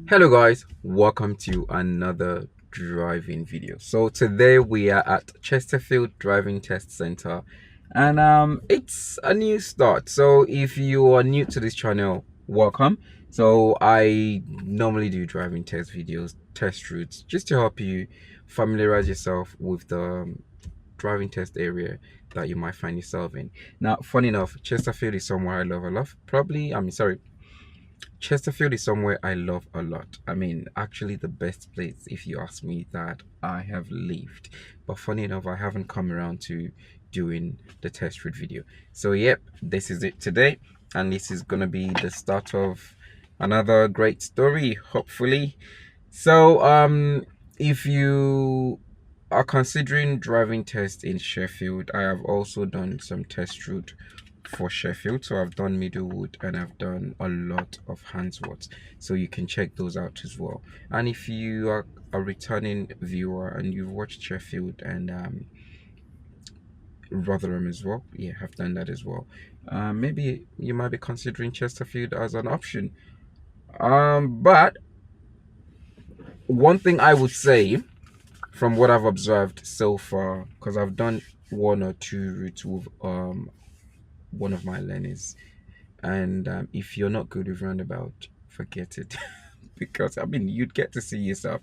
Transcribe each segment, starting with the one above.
Hello guys, welcome to another driving video. So today we are at Chesterfield Driving Test Center, and it's a new start. So if you are new to this channel, welcome. So I normally do driving test videos, test routes, just to help you familiarize yourself with the driving test area that you might find yourself in. Now, funny enough, Chesterfield is somewhere I love a lot. Chesterfield is somewhere I love a lot. I mean, actually the best place, if you ask me, that I have lived. But funny enough, I haven't come around to doing the test route video. So yep, this is it today. And this is going to be the start of another great story, hopefully. So, if you are considering driving test in Sheffield, I have also done some test route for Sheffield. So I've done Middlewood and I've done a lot of Handsworth, so you can check those out as well. And if you are a returning viewer and you've watched Sheffield and Rotherham as well, yeah, I've done that as well. Maybe you might be considering Chesterfield as an option. But one thing I would say from what I've observed so far, because I've done one or two routes with one of my learners, and if you're not good with roundabout, forget it. Because I mean, you'd get to see yourself.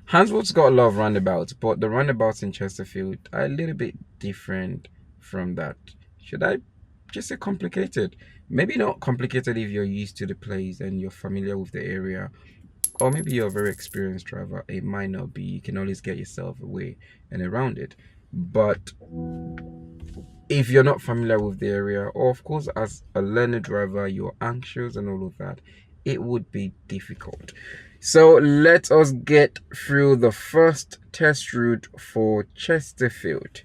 Handsworth's got a lot of roundabouts, but the roundabouts in Chesterfield are a little bit different from that. Should I just say complicated? Maybe not complicated if you're used to the place and you're familiar with the area, or maybe you're a very experienced driver. It might not be. You can always get yourself away and around it. But if you're not familiar with the area, or of course as a learner driver you're anxious and all of that, it would be difficult. So let us get through the first test route for Chesterfield.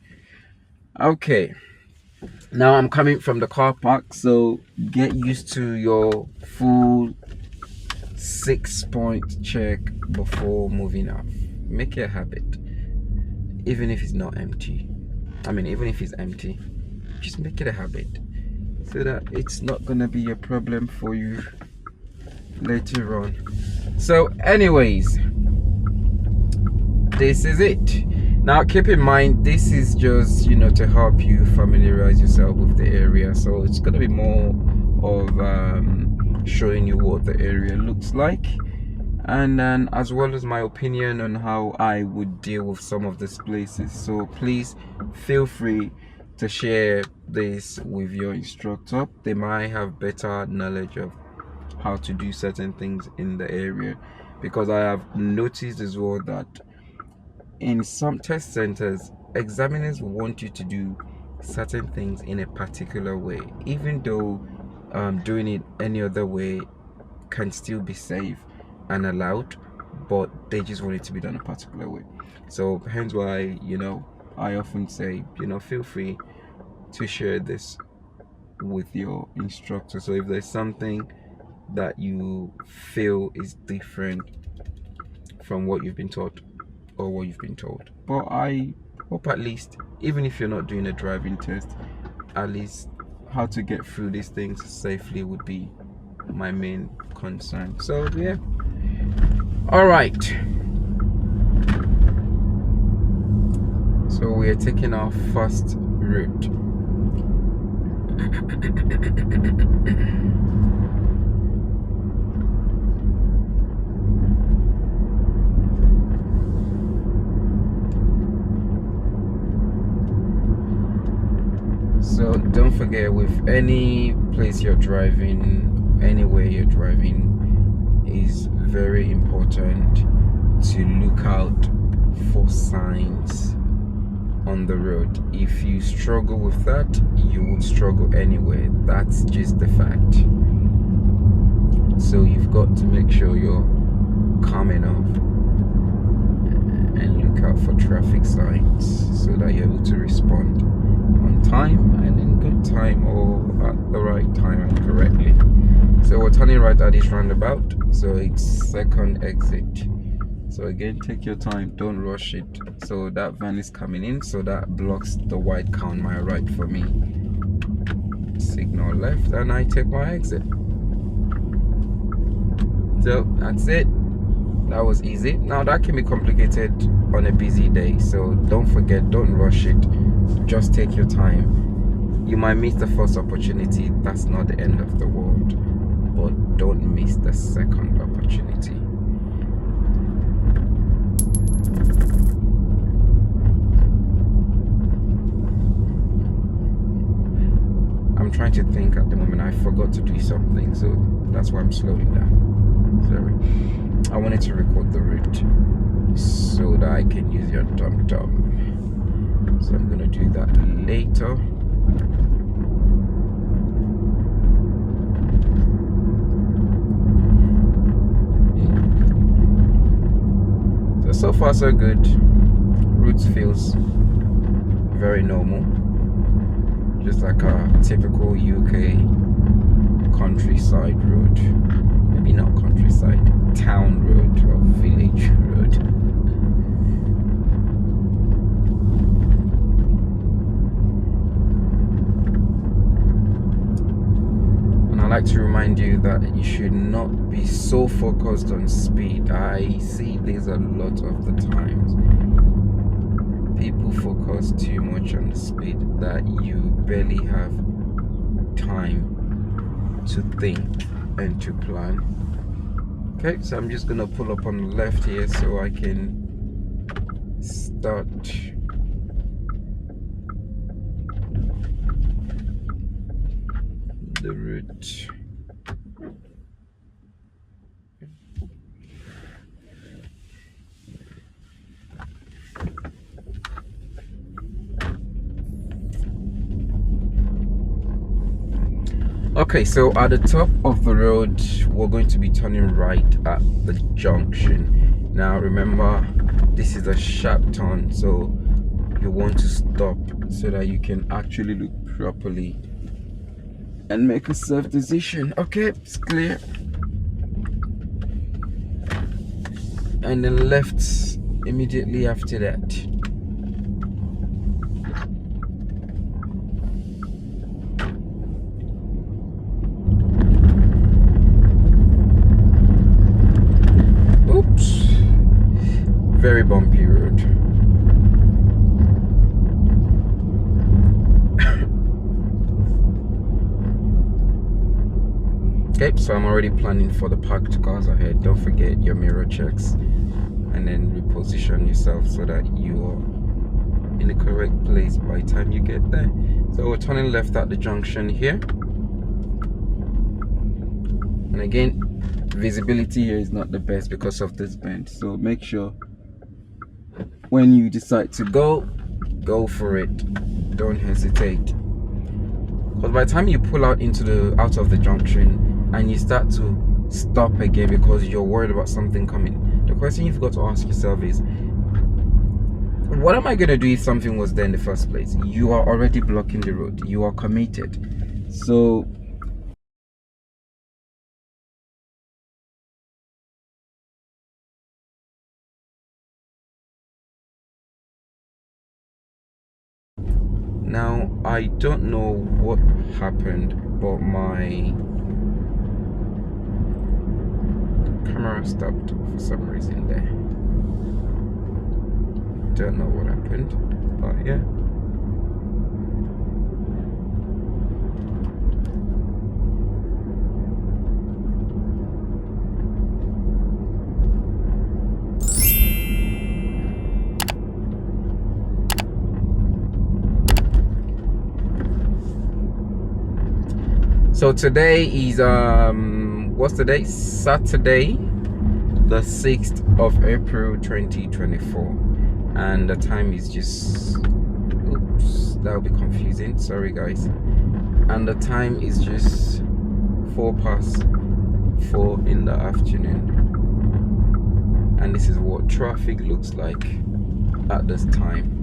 Okay, now I'm coming from the car park, so get used to your full 6-point check before moving off. Make it a habit, even if it's not empty. Even if it's empty, just make it a habit so that it's not gonna be a problem for you later on. So anyways, this is it. Now keep in mind, this is just to help you familiarize yourself with the area. So it's gonna be more of showing you what the area looks like, and then as well as my opinion on how I would deal with some of these places. So please feel free to share this with your instructor. They might have better knowledge of how to do certain things in the area, because I have noticed as well that in some test centers, examiners want you to do certain things in a particular way, even though doing it any other way can still be safe and allowed, but they just want it to be done a particular way. So hence why I often say feel free to share this with your instructor. So if there's something that you feel is different from what you've been taught or what you've been told, but I hope at least, even if you're not doing a driving test, at least how to get through these things safely would be my main concern. So yeah, all right, so we are taking our first route. So don't forget, with any place you're driving, anywhere you're driving, is very important to look out for signs on the road. If you struggle with that, you would struggle anyway. That's just the fact. So you've got to make sure you're calm enough and look out for traffic signs so that you're able to respond on time and in good time, or at the right time and correctly. So we're turning right at this roundabout, so it's second exit. So again, take your time, don't rush it. So that van is coming in, so that blocks the white car on my right for me. Signal left and I take my exit. So that's it. That was easy. Now that can be complicated on a busy day, so don't forget, don't rush it. Just take your time. You might miss the first opportunity. That's not the end of the world, but don't miss the second opportunity. I'm trying to think at the moment. I forgot to do something, so that's why I'm slowing down. Sorry. I wanted to record the route so that I can use your dum-dum. So I'm gonna do that later. So far so good. Route feels very normal, just like a typical UK countryside road. Maybe not countryside, town road or village road. And I like to remind you that you should not be so focused on speed. I see this a lot of the times. People focus too much on the speed that you barely have time to think and to plan. Okay, so I'm just gonna pull up on the left here so I can start the route. Okay, so at the top of the road, we're going to be turning right at the junction. Now remember, this is a sharp turn, so you want to stop so that you can actually look properly and make a safe decision. Okay, it's clear. And then left immediately after that. Very bumpy road. Okay, so I'm already planning for the parked cars ahead. Don't forget your mirror checks and then reposition yourself so that you're in the correct place by the time you get there. So we're turning left at the junction here. And again, visibility here is not the best because of this bend. So make sure when you decide to go for it. Don't hesitate, because by the time you pull out of the junction and you start to stop again because you're worried about something coming, the question you've got to ask yourself is, what am I going to do if something was there in the first place? You are already blocking the road. You are committed. So now, I don't know what happened, but my camera stopped for some reason there. Don't know what happened, but yeah. So today is what's the date? Saturday, the 6th of April 2024, and the time is just, oops, that will be confusing, sorry guys, and the time is just 4:04 in the afternoon, and this is what traffic looks like at this time.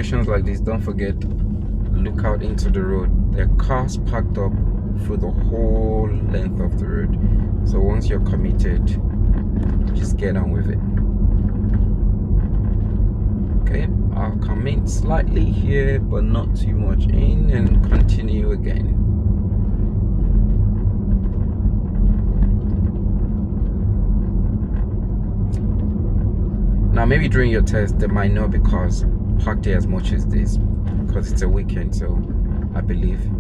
situations like this, don't forget, look out into the road. There are cars parked up through the whole length of the road. So once you're committed, just get on with it. Okay, I'll come in slightly here, but not too much in, and continue again. Now, maybe during your test, there might not be cars parked here as much as this, because it's a weekend, so I believe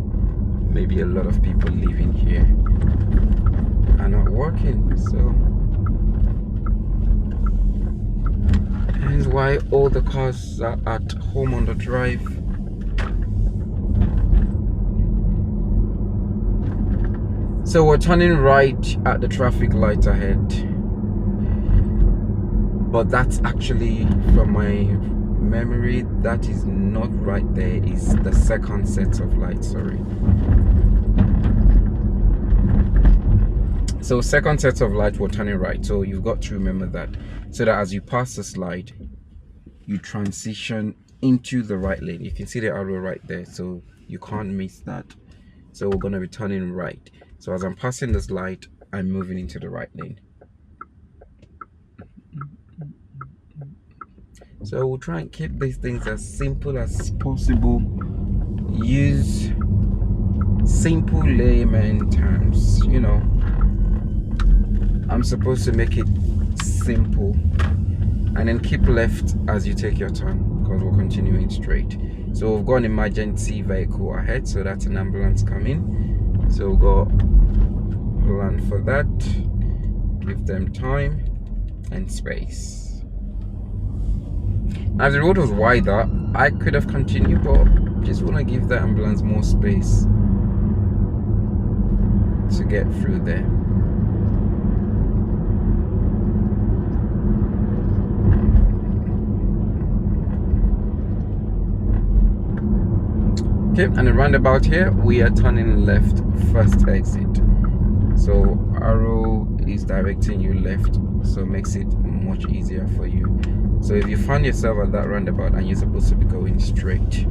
maybe a lot of people living here are not working, so hence why all the cars are at home on the drive. So we're turning right at the traffic light ahead, but that's actually, from my memory, that is not right there. It's the second set of lights, sorry. So second set of lights, we're turning right, so you've got to remember that, so that as you pass the slide, you transition into the right lane. You can see the arrow right there, so you can't miss that. So we're going to be turning right. So as I'm passing this light, I'm moving into the right lane. So we'll try and keep these things as simple as possible. Use simple layman terms, you know. I'm supposed to make it simple, and then keep left as you take your turn, because we're continuing straight. So we've got an emergency vehicle ahead, so that's an ambulance coming. So we'll go plan for that, give them time and space. Now, if the road was wider, I could have continued, but just want to give the ambulance more space to get through there. Okay, and the roundabout here, we are turning left, first exit. So arrow is directing you left, so it makes it much easier for you. So if you find yourself at that roundabout and you're supposed to be going straight,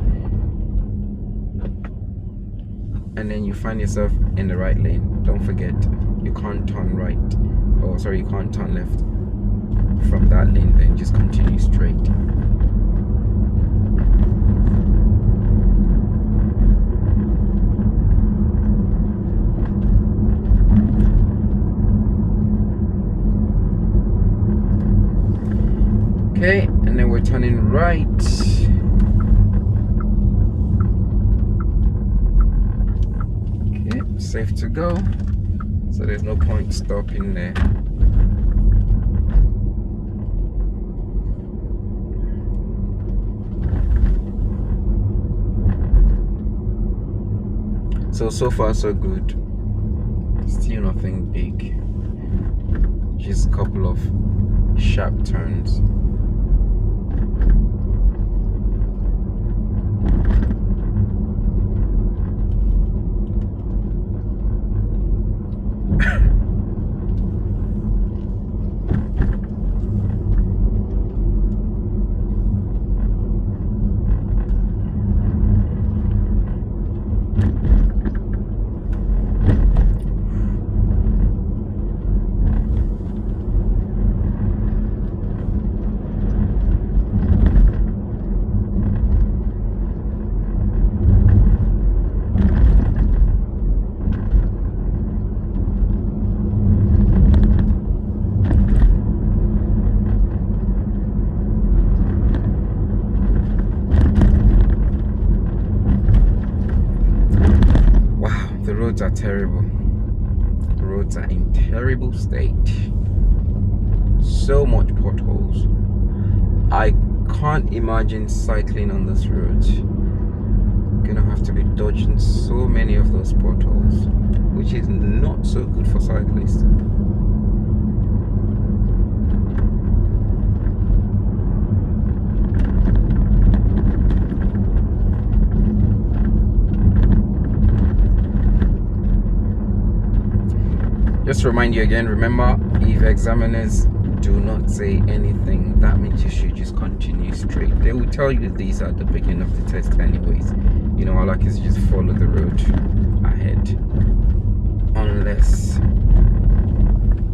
and then you find yourself in the right lane, don't forget, you can't turn right, or sorry, you can't turn left from that lane, then just continue straight. Okay, and then we're turning right. Okay, safe to go. So there's no point stopping there. So far so good. Still nothing big. Just a couple of sharp turns. The roads are terrible. The roads are in terrible state. So much potholes. I can't imagine cycling on this road. You're gonna have to be dodging so many of those potholes, which is not so good for cyclists. Just to remind you again, remember, if examiners do not say anything, that means you should just continue straight. They will tell you these at the beginning of the test anyways. You know, all like is just follow the road ahead, unless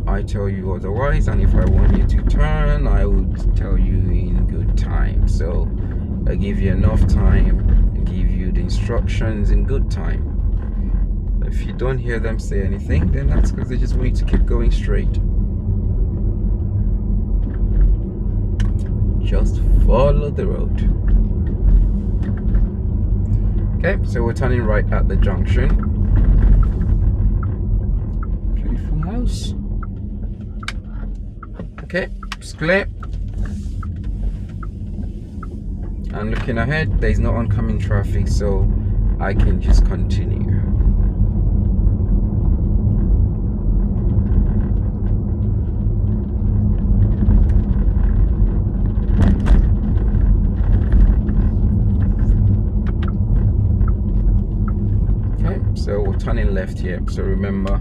I tell you otherwise. And if I want you to turn, I would tell you in good time. So I give you enough time, I give you the instructions in good time. If you don't hear them say anything, then that's because they just want you to keep going straight. Just follow the road. Okay, so we're turning right at the junction. Beautiful house. Okay, it's clear. And looking ahead, there's no oncoming traffic, so I can just continue. So we're turning left here, so remember.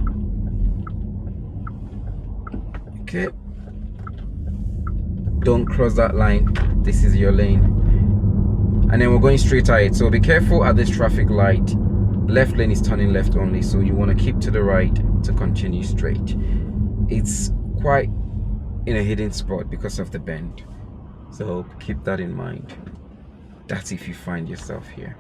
Okay, don't cross that line, this is your lane. And then we're going straight ahead, so be careful at this traffic light. Left lane is turning left only, so you want to keep to the right to continue straight. It's quite in a hidden spot because of the bend, so keep that in mind. That's if you find yourself here.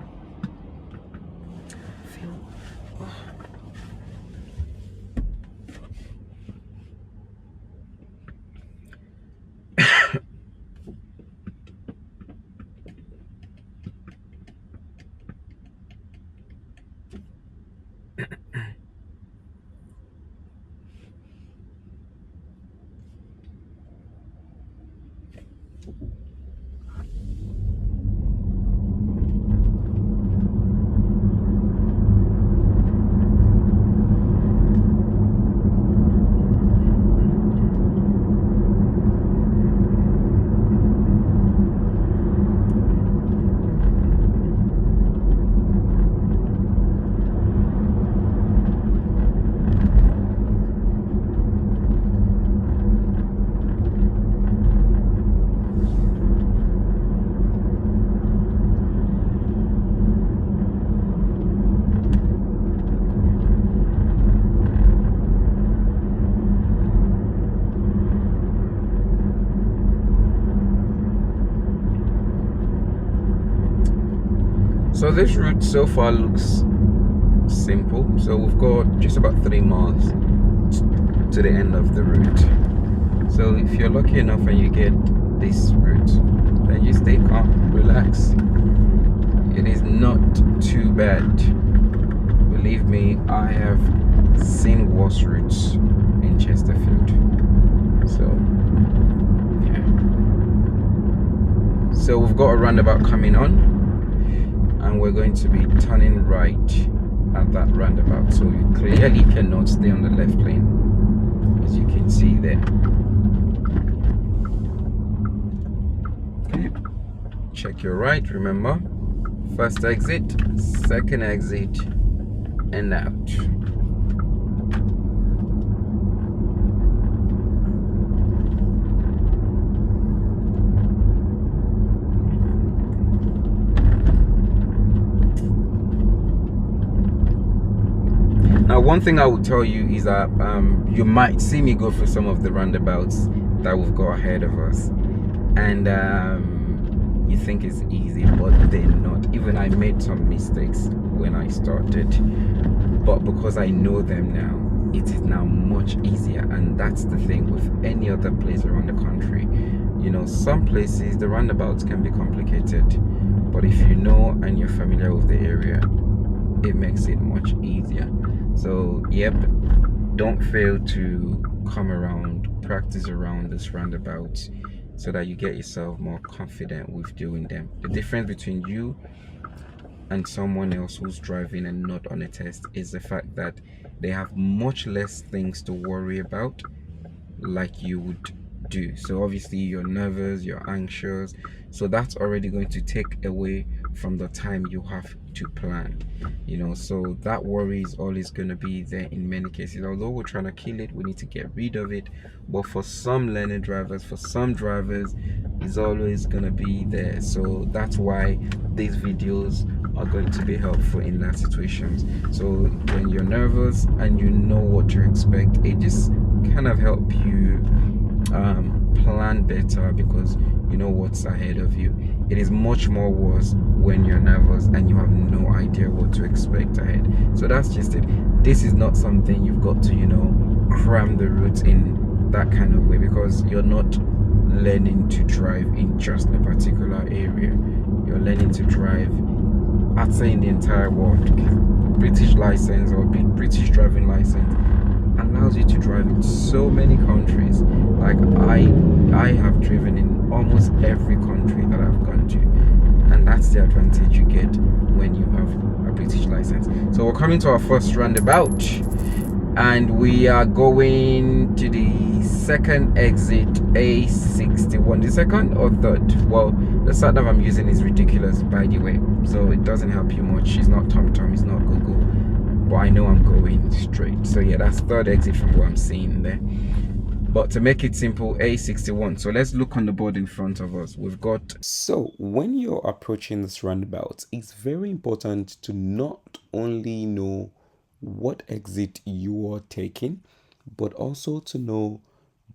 So this route so far looks simple. So we've got just about 3 miles to the end of the route. So if you're lucky enough and you get this route, then you stay calm, relax. It is not too bad. Believe me, I have seen worse routes in Chesterfield. So yeah. So we've got a roundabout coming on, and we're going to be turning right at that roundabout, so you clearly cannot stay on the left lane, as you can see there. Okay. Check your right, remember, first exit, second exit, and out. Now, one thing I will tell you is that you might see me go through some of the roundabouts that we've got ahead of us, and you think it's easy, but they're not. Even I made some mistakes when I started, but because I know them now, it is now much easier. And that's the thing with any other place around the country. You know, some places the roundabouts can be complicated, but if you know and you're familiar with the area, it makes it much easier. So yep, don't fail to come around, practice around this roundabouts, so that you get yourself more confident with doing them. The difference between you and someone else who's driving and not on a test is the fact that they have much less things to worry about like you would do. So obviously you're nervous, you're anxious, so that's already going to take away from the time you have to plan, you know. So that worry is always going to be there in many cases. Although we're trying to kill it, we need to get rid of it. But for some learning drivers, for some drivers, it's always going to be there. So that's why these videos are going to be helpful in that situations. So when you're nervous and you know what to expect, it just kind of help you plan better, because you know what's ahead of you. It is much more worse when you're nervous and you have no idea what to expect ahead. So that's just it. This is not something you've got to, you know, cram the routes in that kind of way, because you're not learning to drive in just a particular area. You're learning to drive, I'd say, in the entire world. British license or British driving license allows you to drive in so many countries. Like I have driven in almost every country that I've gone to, and that's the advantage you get when you have a British license. So we're coming to our first roundabout, and we are going to the second exit, A61. The second or third? Well, the sat nav I'm using is ridiculous, by the way, so it doesn't help you much. It's not TomTom, it's not Google, but I know I'm going straight. So yeah, that's third exit from what I'm seeing there. But to make it simple, A61. So let's look on the board in front of us. We've got... So when you're approaching this roundabout, it's very important to not only know what exit you are taking, but also to know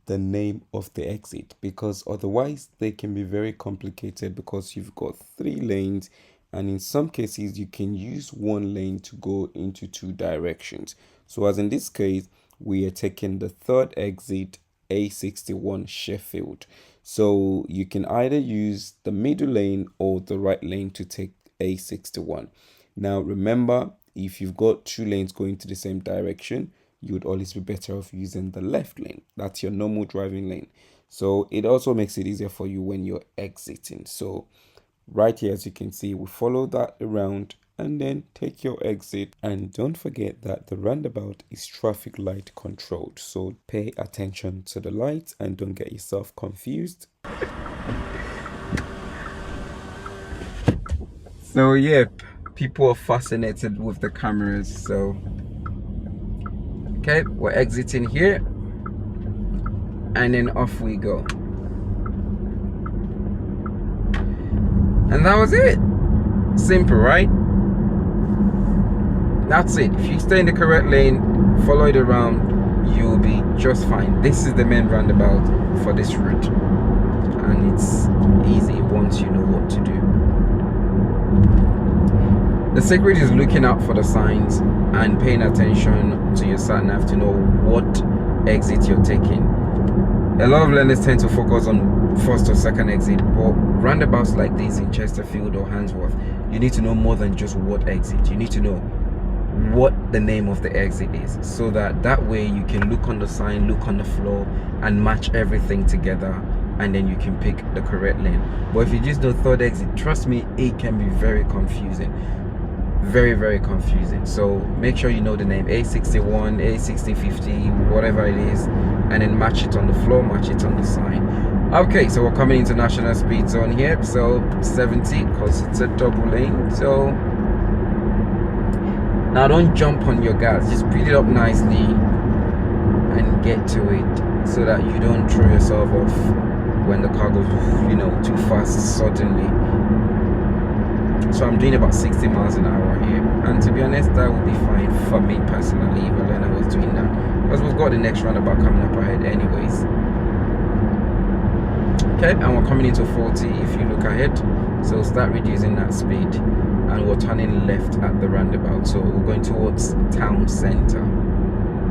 the name of the exit, because otherwise they can be very complicated, because you've got 3 lanes, and in some cases you can use one lane to go into 2 directions. So as in this case, we are taking the third exit, A61 Sheffield. So you can either use the middle lane or the right lane to take A61. Now remember, if you've got 2 lanes going to the same direction, you would always be better off using the left lane. That's your normal driving lane. So it also makes it easier for you when you're exiting. So right here, as you can see, we follow that around and then take your exit. And don't forget that the roundabout is traffic light controlled, so pay attention to the lights and don't get yourself confused. So yep, people are fascinated with the cameras. So okay, we're exiting here, and then off we go. And that was it. Simple, right? That's it. If you stay in the correct lane, follow it around, you'll be just fine. This is the main roundabout for this route, and it's easy once you know what to do. The secret is looking out for the signs and paying attention to your sat nav to know what exit you're taking. A lot of learners tend to focus on first or second exit, but roundabouts like this in Chesterfield or Handsworth, you need to know more than just what exit. You need to know what the name of the exit is, so that way you can look on the sign, look on the floor, and match everything together, and then you can pick the correct lane. But if you just know third exit, trust me, it can be very confusing. Very, very confusing. So make sure you know the name, A61, A6050, whatever it is, and then match it on the floor, match it on the sign. Okay, so we're coming into national speed zone here, so 70, because it's a double lane. So now don't jump on your gas, just build it up nicely and get to it, so that you don't throw yourself off when the car goes, you know, too fast suddenly. So I'm doing about 60 miles an hour here, and to be honest, that would be fine for me personally if a learner was doing that, because we've got the next roundabout coming up ahead anyways. Okay, and we're coming into 40 if you look ahead, so start reducing that speed, and we're turning left at the roundabout, so we're going towards town center.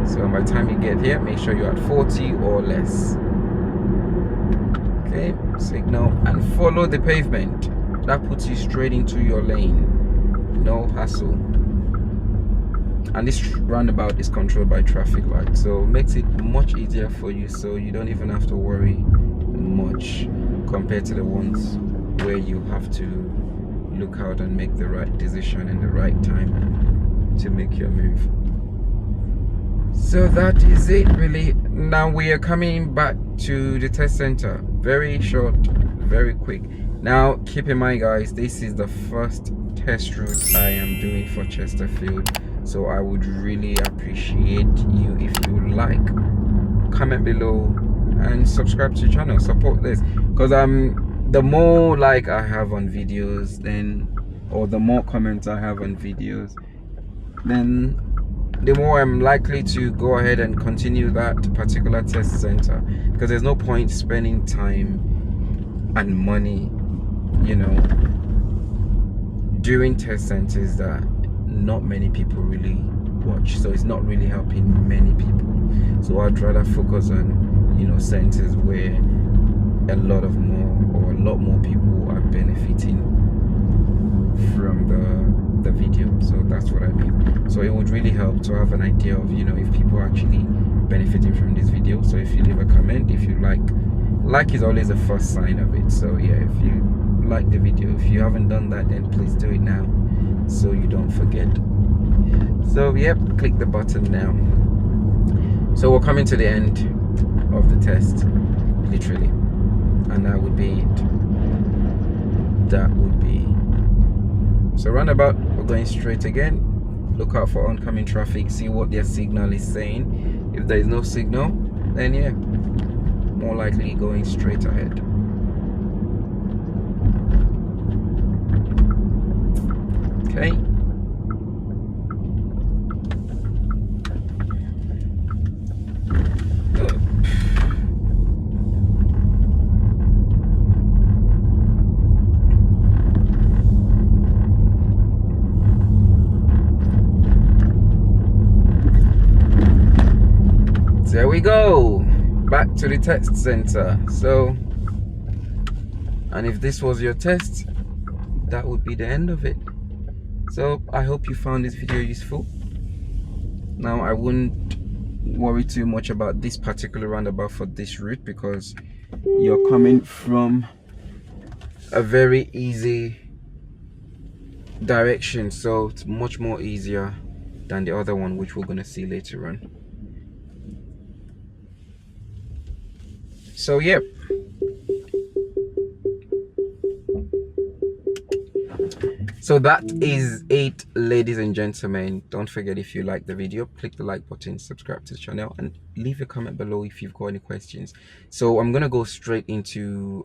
So by the time you get here, make sure you're at 40 or less. Okay, signal and follow the pavement. That puts you straight into your lane, no hassle. And this roundabout is controlled by traffic lights, so it makes it much easier for you, so you don't even have to worry much compared to the ones where you have to look out and make the right decision in the right time to make your move. So that is it really. Now we are coming back to the test center. Very short, very quick. Now keep in mind guys, this is the first test route I am doing for Chesterfield, so I would really appreciate you if you like, comment below and subscribe to the channel, support this, because the more like I have on videos, then, or the more comments I have on videos, then the more I'm likely to go ahead and continue that particular test center, because there's no point spending time and money, you know, during test centers that not many people really watch, so it's not really helping many people. So I'd rather focus on, you know, centers where a lot more people are benefiting from the video. So that's what I mean. So it would really help to have an idea of, you know, if people are actually benefiting from this video. So if you leave a comment, if you like is always the first sign of it. So yeah, if you like the video, if you haven't done that, then please do it now so you don't forget. So yep, click the button now. So we're coming to the end of the test, literally, and that would be it. So roundabout, we're going straight again. Look out for oncoming traffic, see what their signal is saying. If there is no signal, then yeah, more likely going straight ahead. Okay. There we go, back to the test center. So, and if this was your test, that would be the end of it. So I hope you found this video useful. Now I wouldn't worry too much about this particular roundabout for this route, because you're coming from a very easy direction, so it's much more easier than the other one, which we're going to see later on. So yep, so that is it, ladies and gentlemen. Don't forget, if you like the video, click the like button, subscribe to the channel, and leave a comment below if you've got any questions. So I'm gonna go straight into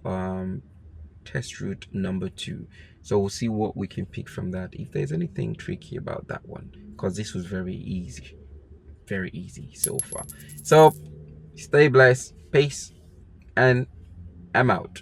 test route number 2, so we'll see what we can pick from that, if there's anything tricky about that one, because this was very easy so far. So stay blessed, peace, and I'm out.